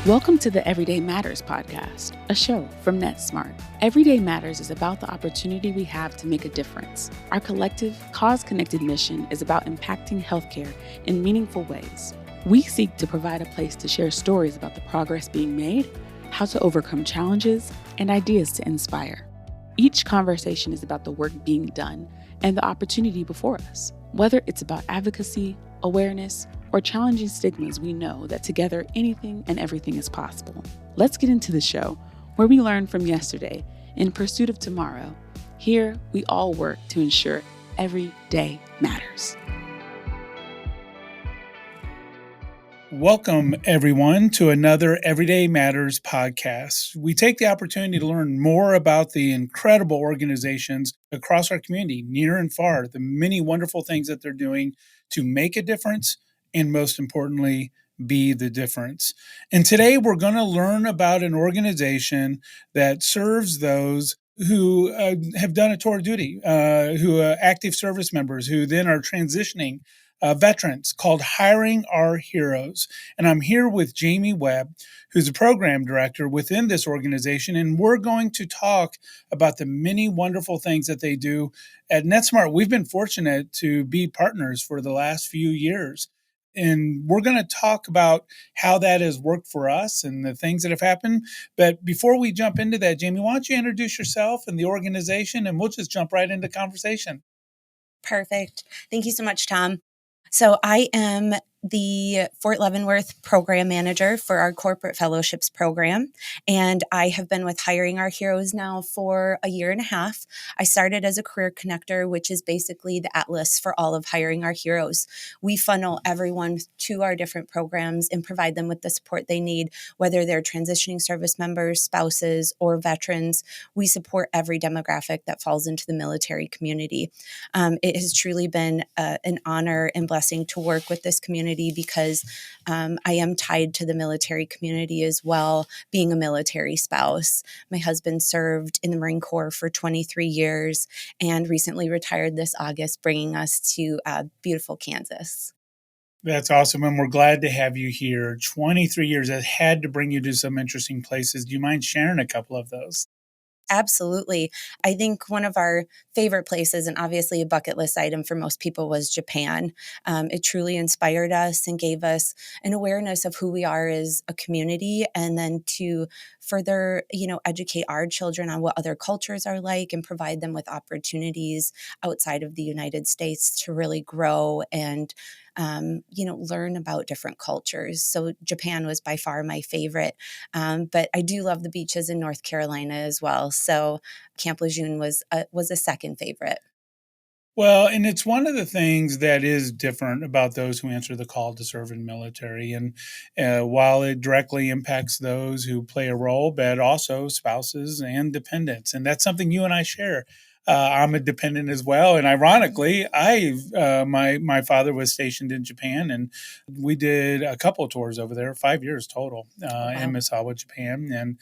Welcome to the Everyday Matters podcast, a show from Netsmart. Everyday Matters is about the opportunity we have to make a difference. Our collective, cause-connected mission is about impacting healthcare in meaningful ways. We seek to provide a place to share stories about the progress being made, how to overcome challenges, and ideas to inspire. Each conversation is about the work being done and the opportunity before us. Whether it's about advocacy, awareness, or challenging stigmas, we know that together anything and everything is possible. Let's get into the show where we learn from yesterday in pursuit of tomorrow. Here, we all work to ensure every day matters. Welcome, everyone, to another Everyday Matters podcast. We take the opportunity to learn more about the incredible organizations across our community, near and far, the many wonderful things that they're doing to make a difference and, most importantly, be the difference. And today we're going to learn about an organization that serves those who have done a tour of duty, who are active service members who then are transitioning veterans, called Hiring Our Heroes. And I'm here with Jamie Webb, who's a program director within this organization. And we're going to talk about the many wonderful things that they do at Netsmart. We've been fortunate to be partners for the last few years. And we're going to talk about how that has worked for us and the things that have happened. But before we jump into that, Jamie, why don't you introduce yourself and the organization, and we'll just jump right into conversation. Perfect. Thank you so much, Tom. So I am the Fort Leavenworth program manager for our corporate fellowships program. And I have been with Hiring Our Heroes now for a year and a half. I started as a career connector, which is basically the atlas for all of Hiring Our Heroes. We funnel everyone to our different programs and provide them with the support they need, whether they're transitioning service members, spouses, or veterans. We support every demographic that falls into the military community. It has truly been an honor and blessing to work with this community because I am tied to the military community as well, being a military spouse. My husband served in the Marine Corps for 23 years and recently retired this August, bringing us to beautiful Kansas. That's awesome. And we're glad to have you here. 23 years. That had to bring you to some interesting places. Do you mind sharing a couple of those? Absolutely. I think one of our favorite places, and obviously a bucket list item for most people, was Japan. It truly inspired us and gave us an awareness of who we are as a community, and then to further, educate our children on what other cultures are like and provide them with opportunities outside of the United States to really grow and learn about different cultures. So Japan was by far my favorite. But I do love the beaches in North Carolina as well. So Camp Lejeune was a second favorite. Well, and it's one of the things that is different about those who answer the call to serve in the military. And while it directly impacts those who play a role, but also spouses and dependents. And that's something you and I share. I'm a dependent as well. And ironically, my father was stationed in Japan, and we did a couple of tours over there, 5 years total, in Misawa, Japan. And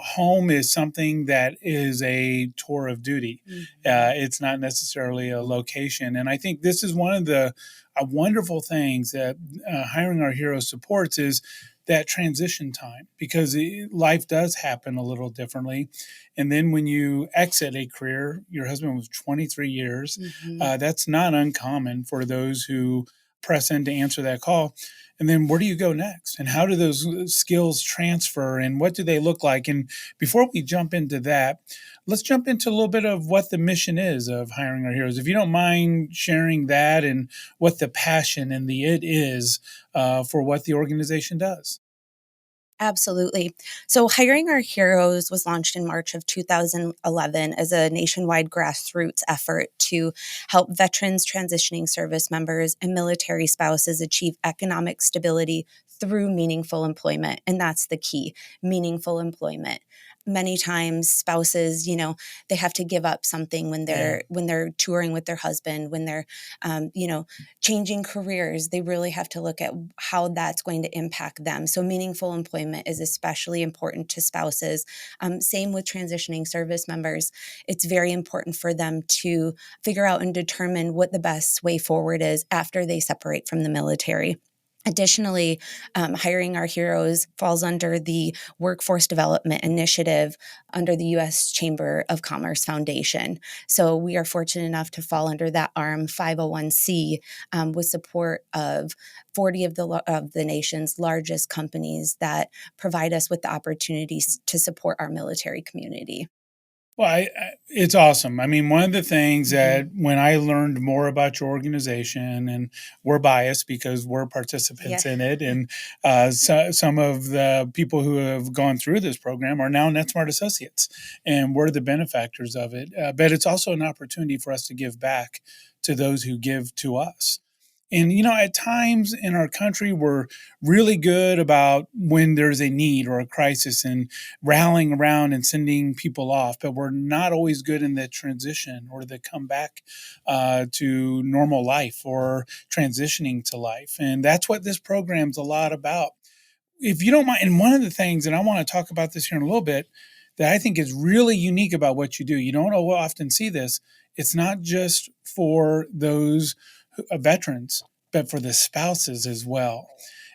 home is something that is a tour of duty. Mm-hmm. It's not necessarily a location. And I think this is one of the wonderful things that Hiring Our Heroes supports is that transition time, because life does happen a little differently. And then when you exit a career, your husband was 23 years. Mm-hmm. That's not uncommon for those who press in to answer that call. And then where do you go next? And how do those skills transfer? And what do they look like? And before we jump into that, let's jump into a little bit of what the mission is of Hiring Our Heroes. If you don't mind sharing that and what the passion and the it is for what the organization does. Absolutely. So Hiring Our Heroes was launched in March of 2011 as a nationwide grassroots effort to help veterans, transitioning service members, and military spouses achieve economic stability through meaningful employment. And that's the key, meaningful employment. Many times spouses, they have to give up something when they're touring with their husband, when they're, changing careers. They really have to look at how that's going to impact them. So meaningful employment is especially important to spouses. Same with transitioning service members. It's very important for them to figure out and determine what the best way forward is after they separate from the military. Additionally, Hiring Our Heroes falls under the Workforce Development Initiative under the U.S. Chamber of Commerce Foundation. So we are fortunate enough to fall under that ARM 501c with support of 40 of the nation's largest companies that provide us with the opportunities to support our military community. Well, it's awesome. I mean, one of the things that when I learned more about your organization, and we're biased because we're participants in it, and some of the people who have gone through this program are now Netsmart associates, and we're the benefactors of it. But it's also an opportunity for us to give back to those who give to us. And, at times in our country, we're really good about when there's a need or a crisis and rallying around and sending people off, but we're not always good in the transition or the comeback to normal life or transitioning to life. And that's what this program's a lot about. If you don't mind, and one of the things, and I want to talk about this here in a little bit, that I think is really unique about what you do, you don't often see this. It's not just for those veterans, but for the spouses as well.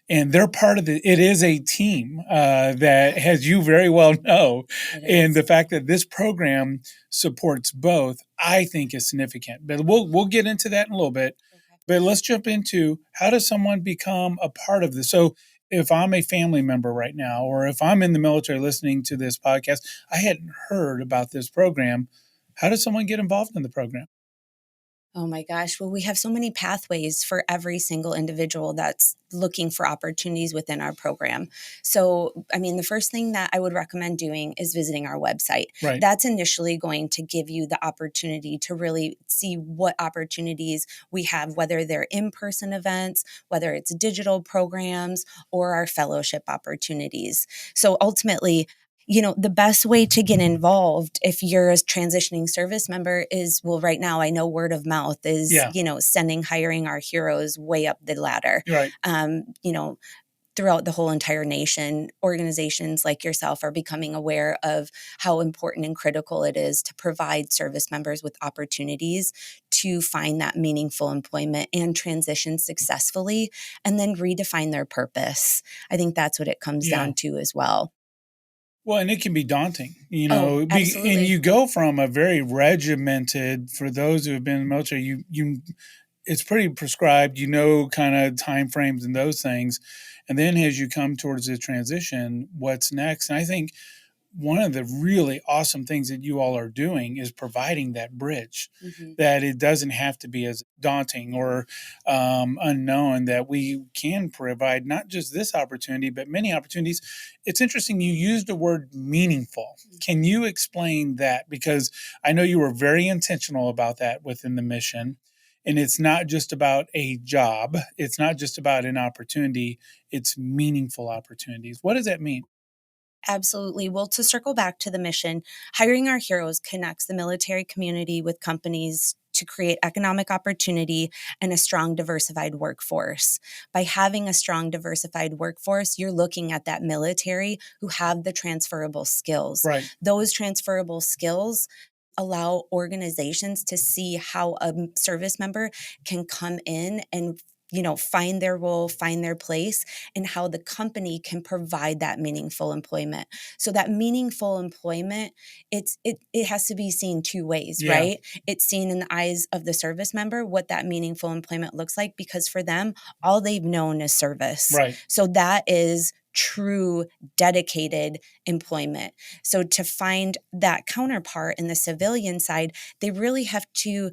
And they're part of it is a team that, as you very well know, and the fact that this program supports both, I think is significant. But we'll get into that in a little bit. But let's jump into, how does someone become a part of this? So if I'm a family member right now, or if I'm in the military listening to this podcast, I hadn't heard about this program. How does someone get involved in the program? Oh my gosh. Well, we have so many pathways for every single individual that's looking for opportunities within our program. So, the first thing that I would recommend doing is visiting our website. Right. That's initially going to give you the opportunity to really see what opportunities we have, whether they're in-person events, whether it's digital programs, or our fellowship opportunities. So ultimately, the best way to get involved if you're a transitioning service member is, well, right now I know word of mouth is, sending Hiring Our Heroes way up the ladder. Right. Throughout the whole entire nation, organizations like yourself are becoming aware of how important and critical it is to provide service members with opportunities to find that meaningful employment and transition successfully, and then redefine their purpose. I think that's what it comes down to as well. Well, and it can be daunting, absolutely. and you go from a very regimented, for those who have been in the military, it's pretty prescribed, kind of time frames and those things. And then as you come towards the transition, what's next? And I think one of the really awesome things that you all are doing is providing that bridge, that it doesn't have to be as daunting or unknown, that we can provide not just this opportunity, but many opportunities. It's interesting, you used the word meaningful. Can you explain that? Because I know you were very intentional about that within the mission. And it's not just about a job. It's not just about an opportunity. It's meaningful opportunities. What does that mean? Absolutely. Well, to circle back to the mission, Hiring Our Heroes connects the military community with companies to create economic opportunity and a strong, diversified workforce. By having a strong, diversified workforce, you're looking at that military who have the transferable skills. Right. Those transferable skills allow organizations to see how a service member can come in and find their role, find their place, and how the company can provide that meaningful employment. So that meaningful employment, it has to be seen two ways, right? It's seen in the eyes of the service member, what that meaningful employment looks like, because for them, all they've known is service. Right. So that is true, dedicated employment. So to find that counterpart in the civilian side, they really have to,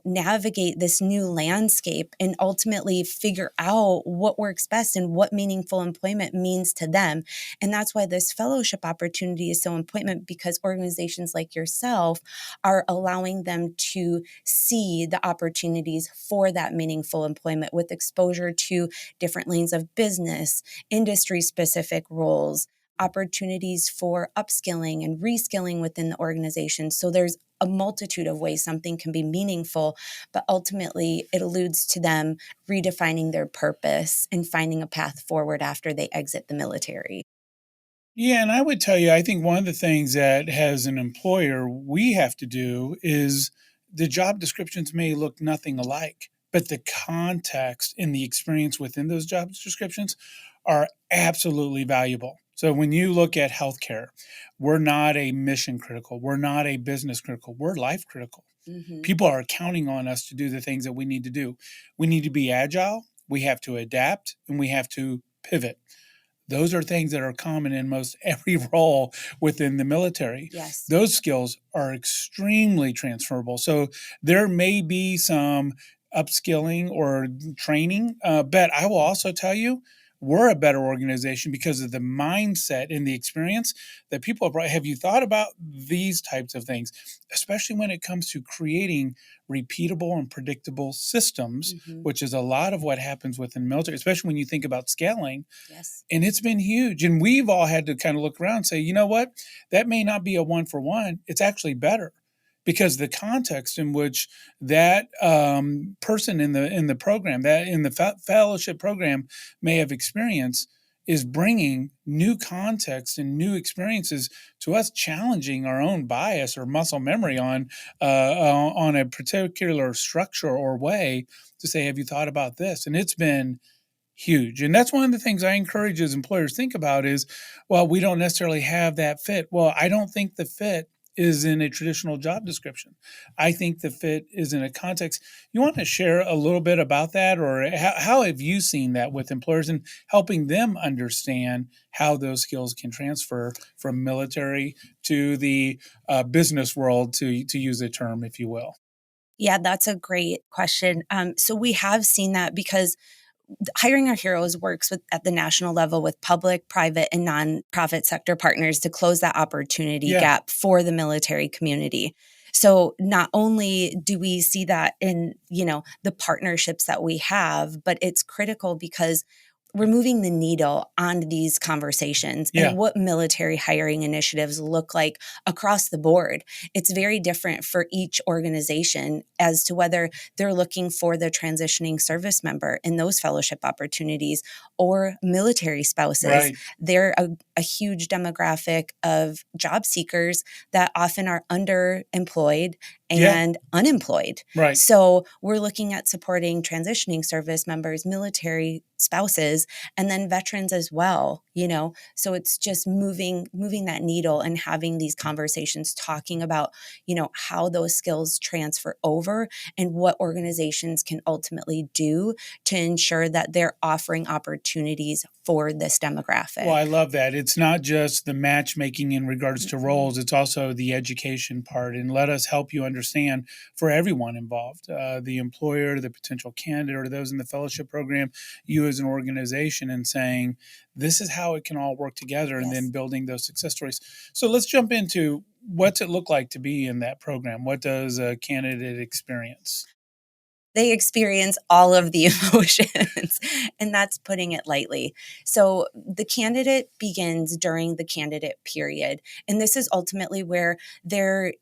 navigate this new landscape and ultimately figure out what works best and what meaningful employment means to them. And that's why this fellowship opportunity is so important, because organizations like yourself are allowing them to see the opportunities for that meaningful employment with exposure to different lanes of business, industry-specific roles, opportunities for upskilling and reskilling within the organization. So there's a multitude of ways something can be meaningful, but ultimately it alludes to them redefining their purpose and finding a path forward after they exit the military. Yeah, and I would tell you, I think one of the things that as an employer we have to do is, the job descriptions may look nothing alike, but the context and the experience within those job descriptions are absolutely valuable. So when you look at healthcare, we're not a mission critical, we're not a business critical, we're life critical. Mm-hmm. People are counting on us to do the things that we need to do. We need to be agile, we have to adapt, and we have to pivot. Those are things that are common in most every role within the military. Yes. Those skills are extremely transferable. So there may be some upskilling or training, but I will also tell you, we're a better organization because of the mindset and the experience that people have brought. Have you thought about these types of things, especially when it comes to creating repeatable and predictable systems, Mm-hmm. which is a lot of what happens within the military, especially when you think about scaling. Yes. And it's been huge. And we've all had to kind of look around and say, you know what? That may not be a one for one. It's actually better because the context in which that person in the program, that in the fellowship program may have experienced is bringing new context and new experiences to us, challenging our own bias or muscle memory on a particular structure or way to say, have you thought about this? And it's been huge. And that's one of the things I encourage as employers think about is, well, we don't necessarily have that fit. Well, I don't think the fit is in a traditional job description. I think the fit is in a context. You want to share a little bit about that, or how have you seen that with employers and helping them understand how those skills can transfer from military to the business world, to use a term, if you will? Yeah, that's a great question. So we have seen that because Hiring Our Heroes works at the national level with public, private, and nonprofit sector partners to close that opportunity Yeah. gap for the military community. So not only do we see that in, the partnerships that we have, but it's critical because we're moving the needle on these conversations Yeah. and what military hiring initiatives look like across the board. It's very different for each organization as to whether they're looking for the transitioning service member in those fellowship opportunities or military spouses. Right. They're a huge demographic of job seekers that often are underemployed and unemployed. Right. So we're looking at supporting transitioning service members, military spouses, and then veterans as well, So it's just moving that needle and having these conversations talking about, how those skills transfer over and what organizations can ultimately do to ensure that they're offering opportunities for this demographic. Well, I love that. It's not just the matchmaking in regards to roles, it's also the education part. And let us help you understand for everyone involved, the employer, the potential candidate, or those in the fellowship program, you as an organization, and saying, this is how it can all work together, and then building those success stories. So let's jump into what's it look like to be in that program? What does a candidate experience? They experience all of the emotions, and that's putting it lightly. So the candidate begins during the candidate period, and this is ultimately where they're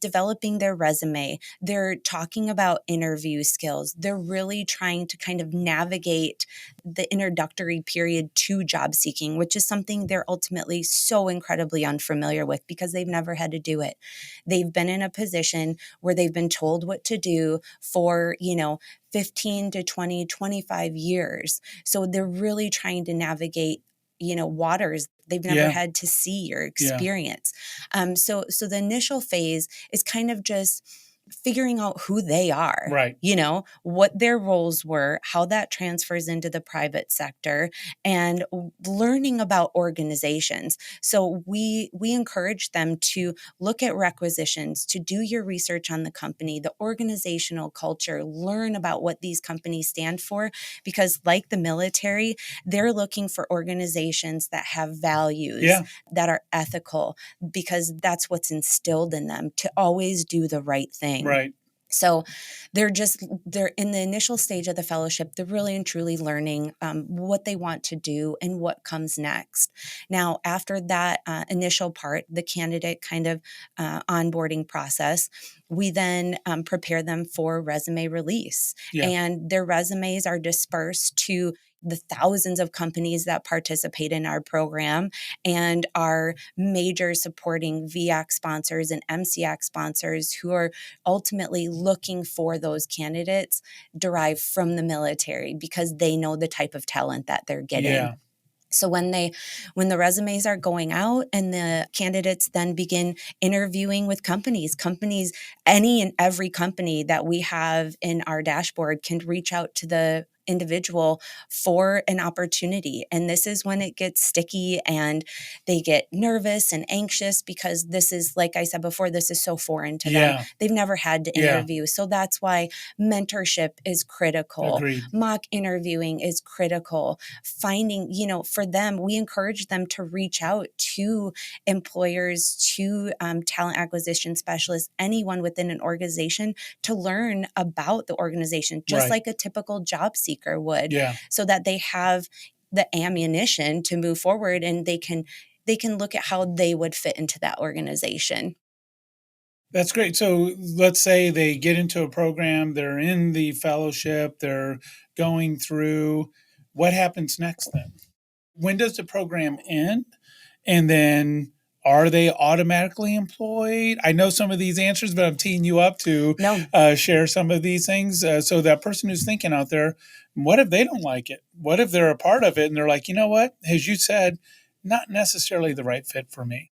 developing their resume. They're talking about interview skills. They're really trying to kind of navigate the introductory period to job seeking, which is something they're ultimately so incredibly unfamiliar with because they've never had to do it. They've been in a position where they've been told what to do for 15 to 20, 25 years. So they're really trying to navigate, waters they've never had to see or experience. So the initial phase is kind of just figuring out who they are, right? What their roles were, how that transfers into the private sector, and learning about organizations. So we encourage them to look at requisitions, to do your research on the company, the organizational culture, learn about what these companies stand for, because like the military, they're looking for organizations that have values, that are ethical, because that's what's instilled in them to always do the right thing. Right. So they're in the initial stage of the fellowship, they're really and truly learning what they want to do and what comes next. Now, after that initial part, the candidate kind of onboarding process, we then prepare them for resume release. Yeah. And their resumes are dispersed to the thousands of companies that participate in our program and our major supporting VAC sponsors and MCAC sponsors who are ultimately looking for those candidates derived from the military because they know the type of talent that they're getting. Yeah. So when the resumes are going out and the candidates then begin interviewing with companies, any and every company that we have in our dashboard can reach out to the individual for an opportunity. And this is when it gets sticky and they get nervous and anxious because this is, like I said before, this is so foreign to them. They've never had to interview. So that's why mentorship is critical. Agreed. Mock interviewing is critical. Finding, for them, we encourage them to reach out to employers, to talent acquisition specialists, anyone within an organization to learn about the organization, just like a typical job seeker would, so that they have the ammunition to move forward and they can look at how they would fit into that organization. That's great. So let's say they get into a program, they're in the fellowship, they're going through. What happens next then? When does the program end? And then are they automatically employed? I know some of these answers, but I'm teeing you up to share some of these things. So that person who's thinking out there, what if they don't like it? What if they're a part of it and they're like, you know what, as you said, not necessarily the right fit for me?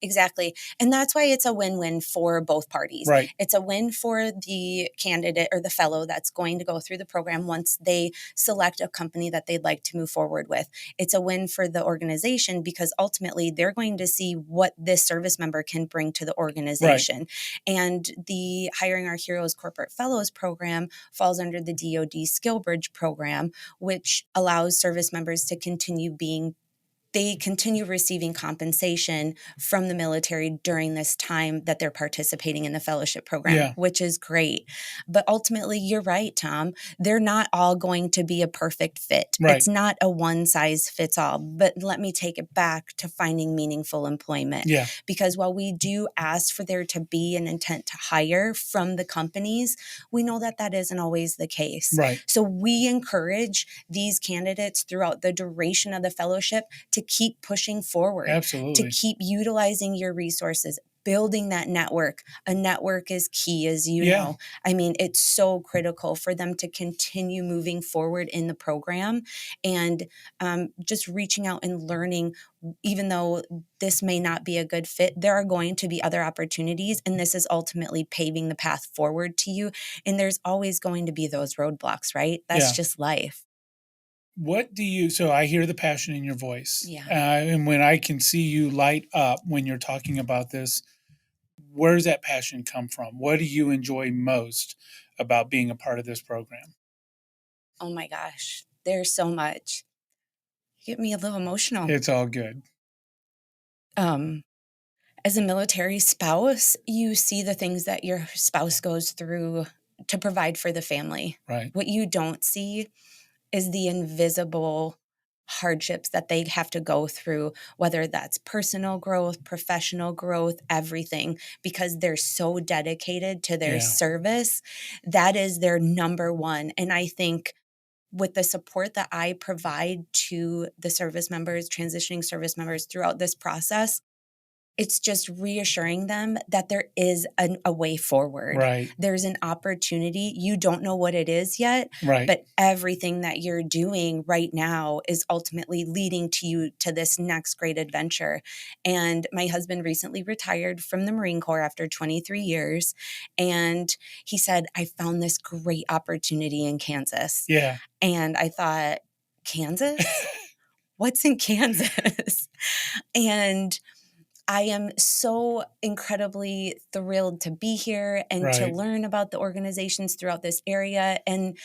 Exactly. And that's why it's a win-win for both parties. Right. It's a win for the candidate or the fellow that's going to go through the program once they select a company that they'd like to move forward with. It's a win for the organization because ultimately they're going to see what this service member can bring to the organization. Right. And the Hiring Our Heroes Corporate Fellows program falls under the DoD Skill Bridge program, which allows service members to continue receiving compensation from the military during this time that they're participating in the fellowship program, which is great. But ultimately, you're right, Tom. They're not all going to be a perfect fit. Right. It's not a one size fits all. But let me take it back to finding meaningful employment. Yeah. Because while we do ask for there to be an intent to hire from the companies, we know that that isn't always the case. Right. So we encourage these candidates throughout the duration of the fellowship to keep pushing forward. Absolutely. To keep utilizing your resources, building that network. A network is key, as you know. I mean, it's so critical for them to continue moving forward in the program and just reaching out and learning. Even though this may not be a good fit, there are going to be other opportunities, and this is ultimately paving the path forward to you. And there's always going to be those roadblocks, right? That's just life. So I hear the passion in your voice. Yeah. And when I can see you light up when you're talking about this, where does that passion come from? What do you enjoy most about being a part of this program? Oh my gosh, there's so much. You get me a little emotional. It's all good. As a military spouse, you see the things that your spouse goes through to provide for the family. Right. What you don't see is the invisible hardships that they have to go through, whether that's personal growth, professional growth, everything, because they're so dedicated to their service. That is their number one. And I think with the support that I provide to the service members, transitioning service members throughout this process, it's just reassuring them that there is a way forward. Right. There's an opportunity. You don't know what it is yet, but everything that you're doing right now is ultimately leading to you to this next great adventure. And my husband recently retired from the Marine Corps after 23 years. And he said, I found this great opportunity in Kansas. Yeah. And I thought, Kansas? What's in Kansas? And I am so incredibly thrilled to be here and to learn about the organizations throughout this area. And,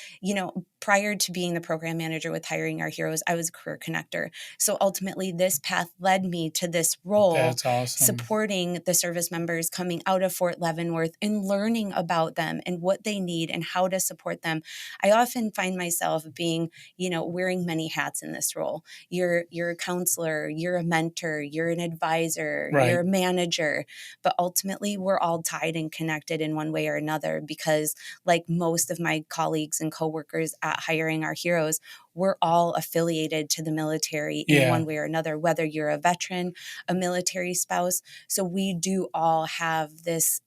prior to being the program manager with Hiring Our Heroes, I was a career connector. So ultimately, this path led me to this role, That's awesome. supporting the service members coming out of Fort Leavenworth and learning about them and what they need and how to support them. I often find myself being, wearing many hats in this role. You're a counselor, you're a mentor, you're an advisor, Right. you're a manager, but ultimately we're all tied and connected in one way or another because, like most of my colleagues and coworkers at Hiring Our Heroes, we're all affiliated to the military in one way or another, whether you're a veteran, a military spouse. So we do all have this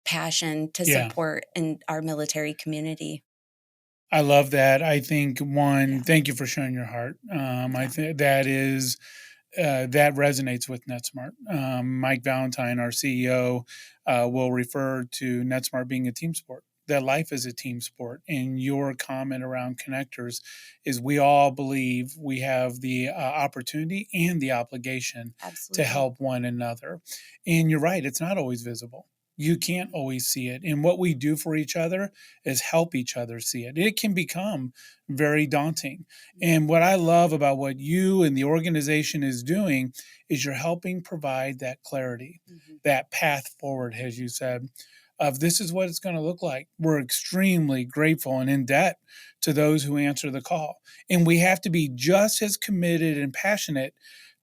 passion to support in our military community. I love that. I think thank you for sharing your heart. I think that is that resonates with Netsmart. Mike Valentine, our CEO, will refer to Netsmart being a team sport. That life is a team sport. And your comment around connectors is we all believe we have the opportunity and the obligation to help one another. And you're right, it's not always visible. You can't always see it. And what we do for each other is help each other see it. It can become very daunting. And what I love about what you and the organization is doing is you're helping provide that clarity, that path forward, as you said, of this is what it's going to look like. We're extremely grateful and in debt to those who answer the call. And we have to be just as committed and passionate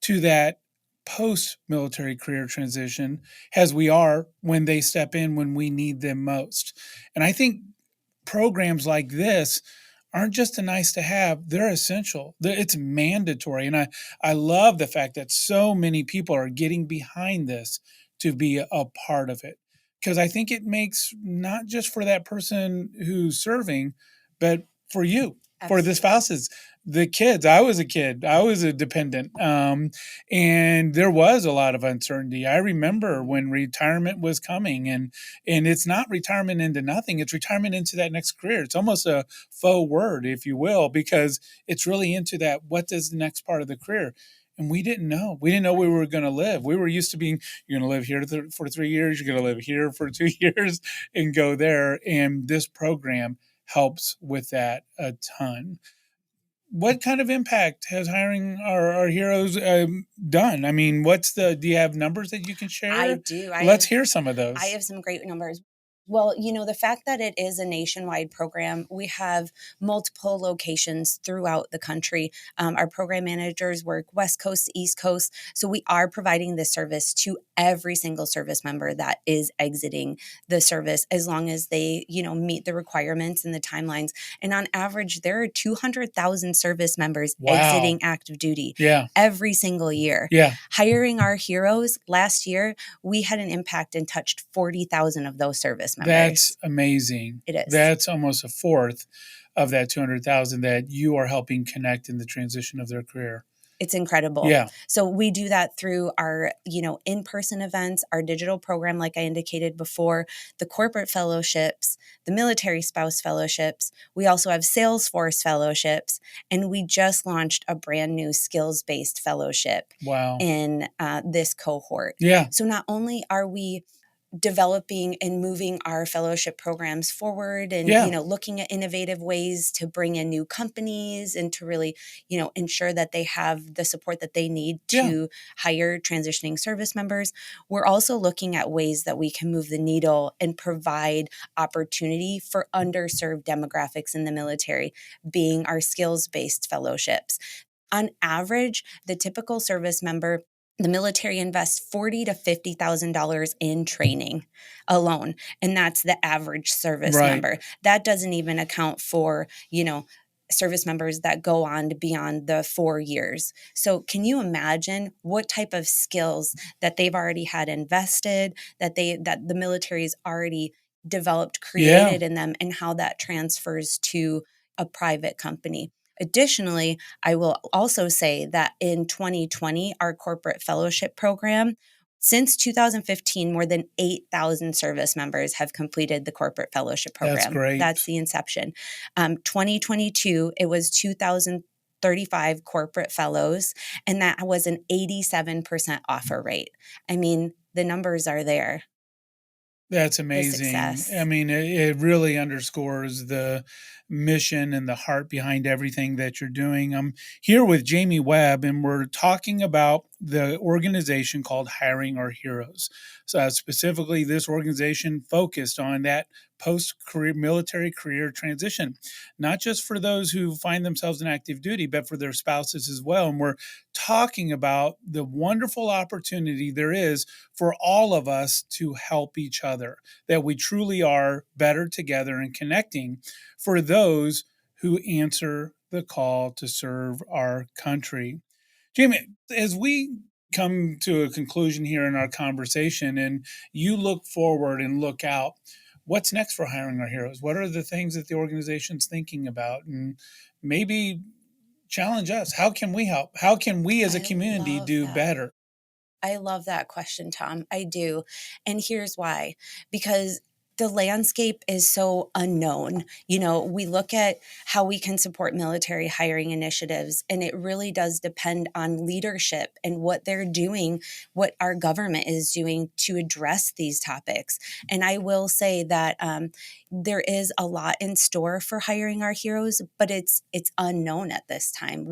to that post-military career transition as we are when they step in when we need them most. And I think programs like this aren't just a nice to have, they're essential. It's mandatory. And I love the fact that so many people are getting behind this to be a part of it. Because I think it makes not just for that person who's serving, but for you, for the spouses, the kids. I was a kid. I was a dependent. And there was a lot of uncertainty. I remember when retirement was coming and it's not retirement into nothing. It's retirement into that next career. It's almost a faux word, if you will, because it's really into that. What does the next part of the career? And we didn't know. We didn't know we were going to live. We were used to being, you're going to live here for 3 years. You're going to live here for 2 years and go there. And this program helps with that a ton. What kind of impact has Hiring Our Heroes done? I mean, do you have numbers that you can share? I do. Let's hear some of those. I have some great numbers. Well, the fact that it is a nationwide program, we have multiple locations throughout the country. Our program managers work West Coast to East Coast. So we are providing this service to every single service member that is exiting the service, as long as they, meet the requirements and the timelines. And on average, there are 200,000 service members exiting active duty every single year. Hiring Our Heroes, last year, we had an impact and touched 40,000 of those service members. That's amazing. It is. That's almost a fourth of that 200,000 that you are helping connect in the transition of their career. It's incredible. Yeah. So we do that through our, in-person events, our digital program, like I indicated before, the corporate fellowships, the military spouse fellowships. We also have Salesforce fellowships, and we just launched a brand new skills-based fellowship in this cohort. Yeah. So not only are we developing and moving our fellowship programs forward and, looking at innovative ways to bring in new companies and to really, ensure that they have the support that they need to hire transitioning service members. We're also looking at ways that we can move the needle and provide opportunity for underserved demographics in the military, being our skills-based fellowships. On average, the typical service member, the military invests $40,000 to $50,000 in training alone, and that's the average service member. That doesn't even account for, service members that go on to beyond the 4 years. So can you imagine what type of skills that they've already had invested, that the military's already developed, created in them, and how that transfers to a private company? Additionally, I will also say that in 2020, our corporate fellowship program, since 2015, more than 8,000 service members have completed the corporate fellowship program. That's great. That's the inception. 2022, it was 2,035 corporate fellows, and that was an 87% offer rate. I mean, the numbers are there. That's the amazing. I success. mean, it really underscores the mission and the heart behind everything that you're doing. I'm here with Jamie Webb, and we're talking about the organization called Hiring Our Heroes. So, specifically, this organization focused on that post-career military career transition, not just for those who find themselves in active duty, but for their spouses as well. And we're talking about the wonderful opportunity there is for all of us to help each other, that we truly are better together and connecting for those who answer the call to serve our country. Jamie, as we come to a conclusion here in our conversation and you look forward and look out, what's next for Hiring Our Heroes? What are the things that the organization's thinking about? And maybe challenge us. How can we help? How can we as a I community love do that. better? I love that question, Tom. I do. And here's why, because the landscape is so unknown. We look at how we can support military hiring initiatives, and it really does depend on leadership and what they're doing, what our government is doing to address these topics. And I will say that there is a lot in store for hiring our heroes, but it's unknown at this time.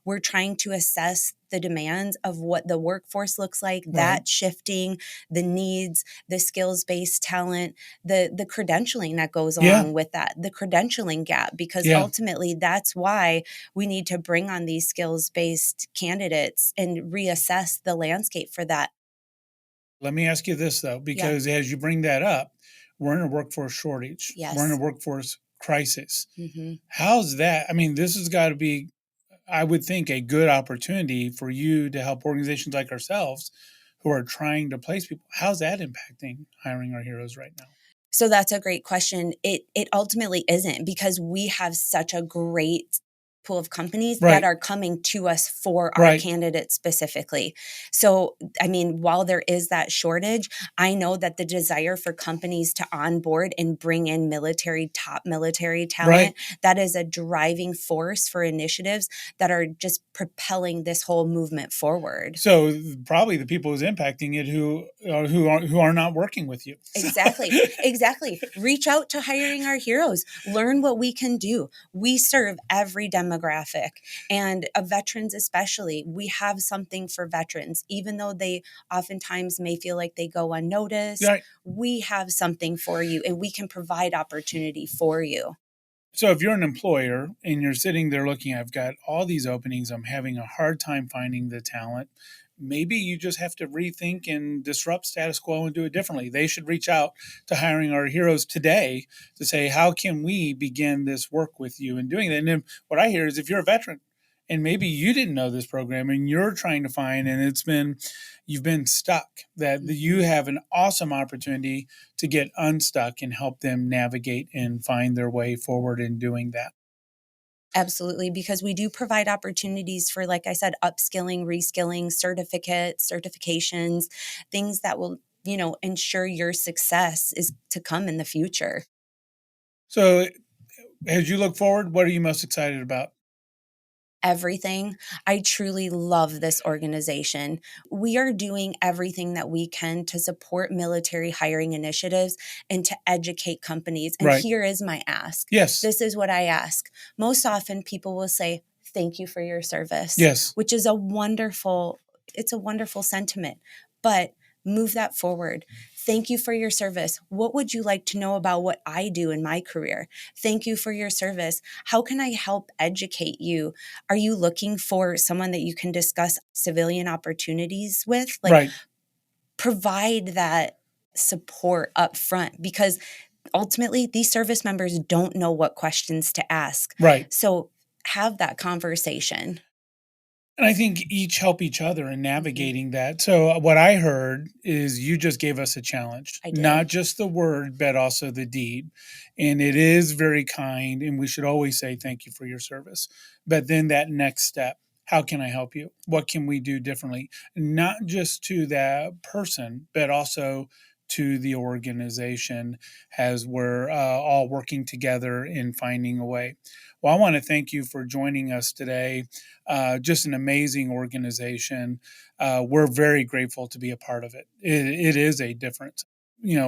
We're trying to assess the demands of what the workforce looks like, Right. that shifting, the needs, the skills-based talent, the credentialing that goes Yeah. along with that, the credentialing gap, because Yeah. ultimately that's why we need to bring on these skills-based candidates and reassess the landscape for that. Let me ask you this though, Yeah. because as you bring that up, we're in a workforce shortage. We're in a Yes. workforce crisis. Hmm. How's that? I mean, this has got to be, I would think, a good opportunity for you to help organizations like ourselves who are trying to place people. How's that impacting Hiring Our Heroes right now? So that's a great question. It ultimately isn't, because we have such a great pool of companies that Right. are coming to us for our Right. candidates specifically. So, I mean, while there is that shortage, I know that the desire for companies to onboard and bring in top military Right. talent, that is a driving force for initiatives that are just propelling this whole movement forward. So probably the people who's impacting it who are not working with you. So Exactly. Exactly. Reach out to Hiring Our Heroes. Learn what we can do. We serve every demographic, and veterans especially. We have something for veterans, even though they oftentimes may feel like they go unnoticed. right. We have something for you, and we can provide opportunity for you. So if you're an employer and you're sitting there looking, I've got all these openings, I'm having a hard time finding the talent. Maybe you just have to rethink and disrupt status quo and do it differently. They should reach out to Hiring Our Heroes today to say, how can we begin this work with you and doing that? And then what I hear is if you're a veteran and maybe you didn't know this program and you're trying to find, and you've been stuck, that you Mhm. have an awesome opportunity to get unstuck and help them navigate and find their way forward in doing that. Absolutely, because we do provide opportunities for, like I said, upskilling, reskilling, certificates, certifications, things that will, ensure your success is to come in the future. So, as you look forward, what are you most excited about? Everything. I truly love this organization. We are doing everything that we can to support military hiring initiatives and to educate companies. And Right. here is my ask. Yes. This is what I ask. Most often people will say, "Thank you for your service," Yes. which is it's a wonderful sentiment. But move that forward. Thank you for your service. What would you like to know about what I do in my career? Thank you for your service. How can I help educate you? Are you looking for someone that you can discuss civilian opportunities with? Like, Right. provide that support up front, because ultimately these service members don't know what questions to ask. Right. So have that conversation. And I think each help each other in Mhm. navigating that. So, what I heard is you just gave us a challenge, I not did. just the word, but also the deed. And it is very kind. And we should always say thank you for your service. But then that next step, how can I help you? What can we do differently? Not just to that person, but also to the organization as we're all working together in finding a way. Well, I want to thank you for joining us today. Just an amazing organization. We're very grateful to be a part of it. It is a difference.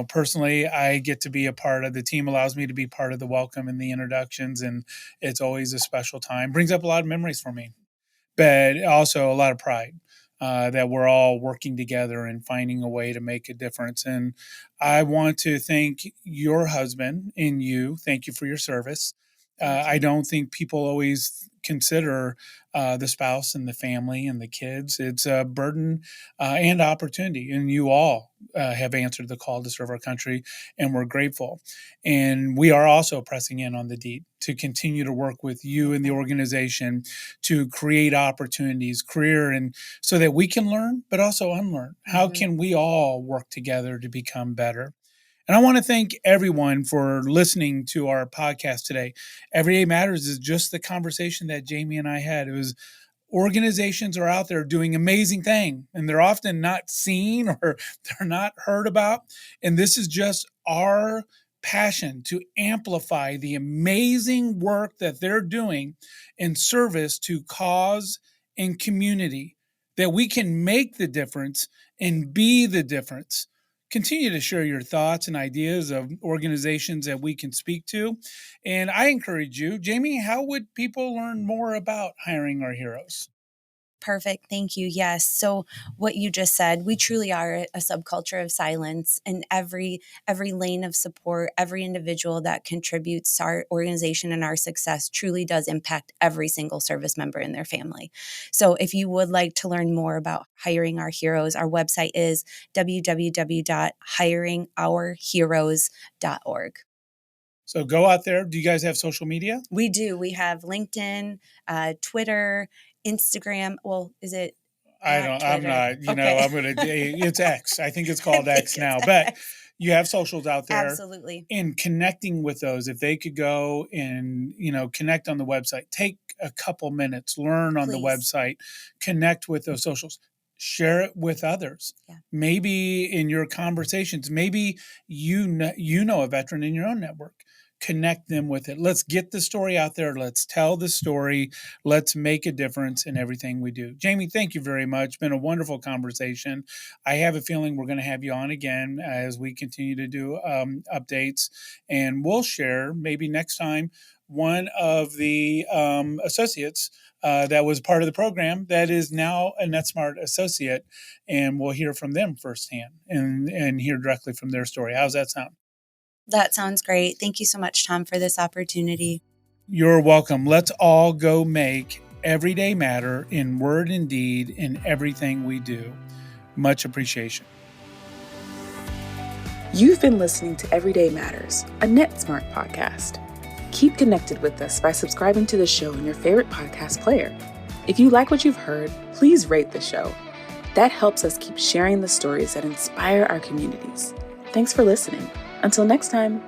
personally, I get to be a part of the team, allows me to be part of the welcome and the introductions. And it's always a special time, brings up a lot of memories for me, but also a lot of pride that we're all working together and finding a way to make a difference. And I want to thank your husband and you. Thank you for your service. I don't think people always consider the spouse and the family and the kids. It's a burden and opportunity. And you all have answered the call to serve our country, and we're grateful. And we are also pressing in on the deed to continue to work with you and the organization to create opportunities, career, and so that we can learn, but also unlearn. How can we all work together to become better? And I want to thank everyone for listening to our podcast today. Everyday Matters is just the conversation that Jamie and I had. It was organizations are out there doing amazing things, and they're often not seen or they're not heard about. And this is just our passion to amplify the amazing work that they're doing in service to cause and community, that we can make the difference and be the difference. Continue to share your thoughts and ideas of organizations that we can speak to. And I encourage you, Jamie, how would people learn more about Hiring Our Heroes? Perfect. Thank you. Yes. So what you just said, we truly are a subculture of silence, and every lane of support, every individual that contributes to our organization and our success truly does impact every single service member in their family. So if you would like to learn more about Hiring Our Heroes, our website is www.hiringourheroes.org. So go out there. Do you guys have social media? We do. We have LinkedIn, Twitter, Instagram. Well, is it? I'm not, I'm going to, it's X. I think it's called X now, but you have socials out there. Absolutely. And connecting with those, if they could go and, connect on the website, take a couple minutes, learn on the website, connect with those socials, share it with others. Yeah. Maybe in your conversations, maybe you know a veteran in your own network. Connect them with it. Let's get the story out there. Let's tell the story. Let's make a difference in everything we do. Jamie, thank you very much. It's been a wonderful conversation. I have a feeling we're going to have you on again as we continue to do updates, and we'll share maybe next time one of the associates that was part of the program that is now a Netsmart associate, and we'll hear from them firsthand and hear directly from their story. How's that sound? That sounds great. Thank you so much, Tom, for this opportunity. You're welcome. Let's all go make every day matter in word and deed in everything we do. Much appreciation. You've been listening to Everyday Matters, a Netsmart podcast. Keep connected with us by subscribing to the show in your favorite podcast player. If you like what you've heard, please rate the show. That helps us keep sharing the stories that inspire our communities. Thanks for listening. Until next time.